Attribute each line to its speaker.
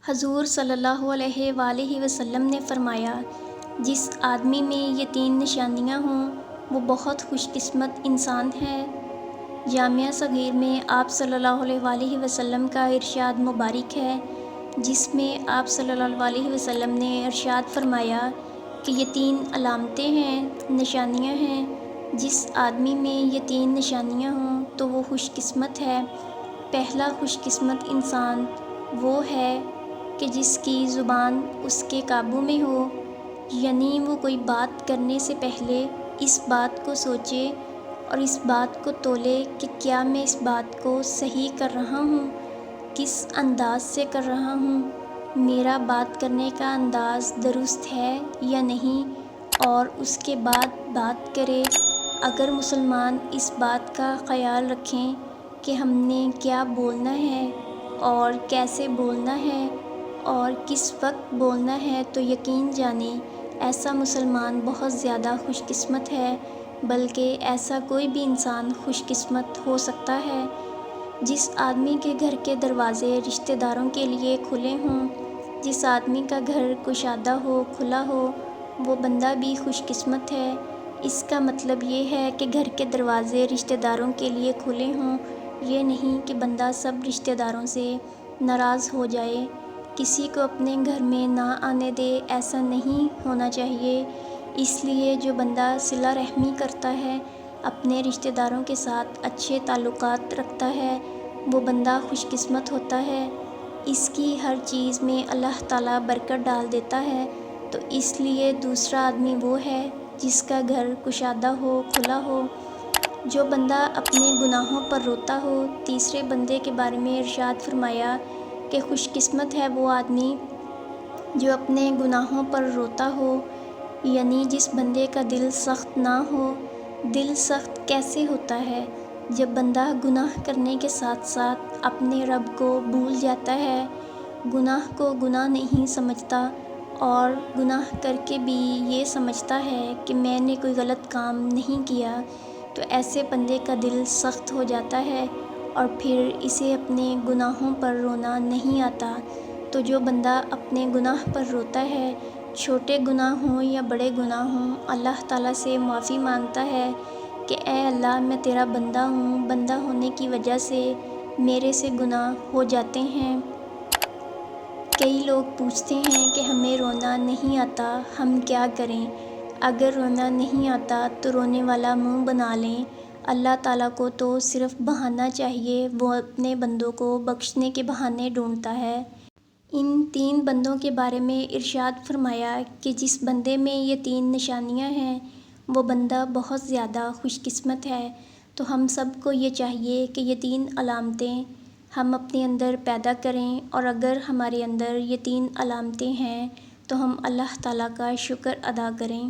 Speaker 1: حضور صلی اللہ علیہ وآلہ وسلم نے فرمایا، جس آدمی میں یہ 3 نشانیاں ہوں وہ بہت خوش قسمت انسان ہے۔ جامعہ صغیر میں آپ صلی اللہ علیہ وآلہ وسلم کا ارشاد مبارک ہے، جس میں آپ صلی اللہ علیہ وسلم نے ارشاد فرمایا کہ یہ 3 علامتیں ہیں، نشانیاں ہیں۔ جس آدمی میں یہ 3 نشانیاں ہوں تو وہ خوش قسمت ہے۔ پہلا خوش قسمت انسان وہ ہے کہ جس کی زبان اس کے قابو میں ہو، یعنی وہ کوئی بات کرنے سے پہلے اس بات کو سوچے اور اس بات کو تولے کہ کیا میں اس بات کو صحیح کر رہا ہوں، کس انداز سے کر رہا ہوں، میرا بات کرنے کا انداز درست ہے یا نہیں، اور اس کے بعد بات کرے۔ اگر مسلمان اس بات کا خیال رکھیں کہ ہم نے کیا بولنا ہے اور کیسے بولنا ہے اور کس وقت بولنا ہے، تو یقین جانیں ایسا مسلمان بہت زیادہ خوش قسمت ہے، بلکہ ایسا کوئی بھی انسان خوش قسمت ہو سکتا ہے۔ جس آدمی کے گھر کے دروازے رشتہ داروں کے لیے کھلے ہوں، جس آدمی کا گھر کشادہ ہو، کھلا ہو، وہ بندہ بھی خوش قسمت ہے۔ اس کا مطلب یہ ہے کہ گھر کے دروازے رشتہ داروں کے لیے کھلے ہوں، یہ نہیں کہ بندہ سب رشتہ داروں سے ناراض ہو جائے، کسی کو اپنے گھر میں نہ آنے دے، ایسا نہیں ہونا چاہیے۔ اس لیے جو بندہ صلہ رحمی کرتا ہے، اپنے رشتہ داروں کے ساتھ اچھے تعلقات رکھتا ہے، وہ بندہ خوش قسمت ہوتا ہے۔ اس کی ہر چیز میں اللہ تعالیٰ برکت ڈال دیتا ہے۔ تو اس لیے دوسرا آدمی وہ ہے جس کا گھر کشادہ ہو، کھلا ہو۔ جو بندہ اپنے گناہوں پر روتا ہو، تیسرے بندے کے بارے میں ارشاد فرمایا کہ خوش قسمت ہے وہ آدمی جو اپنے گناہوں پر روتا ہو، یعنی جس بندے کا دل سخت نہ ہو۔ دل سخت کیسے ہوتا ہے؟ جب بندہ گناہ کرنے کے ساتھ ساتھ اپنے رب کو بھول جاتا ہے، گناہ کو گناہ نہیں سمجھتا، اور گناہ کر کے بھی یہ سمجھتا ہے کہ میں نے کوئی غلط کام نہیں کیا، تو ایسے بندے کا دل سخت ہو جاتا ہے اور پھر اسے اپنے گناہوں پر رونا نہیں آتا۔ تو جو بندہ اپنے گناہ پر روتا ہے، چھوٹے گناہ ہوں یا بڑے گناہ ہوں، اللہ تعالیٰ سے معافی مانگتا ہے کہ اے اللہ میں تیرا بندہ ہوں، بندہ ہونے کی وجہ سے میرے سے گناہ ہو جاتے ہیں۔ کئی لوگ پوچھتے ہیں کہ ہمیں رونا نہیں آتا، ہم کیا کریں؟ اگر رونا نہیں آتا تو رونے والا منہ بنا لیں۔ اللہ تعالیٰ کو تو صرف بہانہ چاہیے، وہ اپنے بندوں کو بخشنے کے بہانے ڈھونڈتا ہے۔ ان 3 بندوں کے بارے میں ارشاد فرمایا کہ جس بندے میں یہ 3 نشانیاں ہیں وہ بندہ بہت زیادہ خوش قسمت ہے۔ تو ہم سب کو یہ چاہیے کہ یہ 3 علامتیں ہم اپنے اندر پیدا کریں، اور اگر ہمارے اندر یہ 3 علامتیں ہیں تو ہم اللہ تعالیٰ کا شکر ادا کریں۔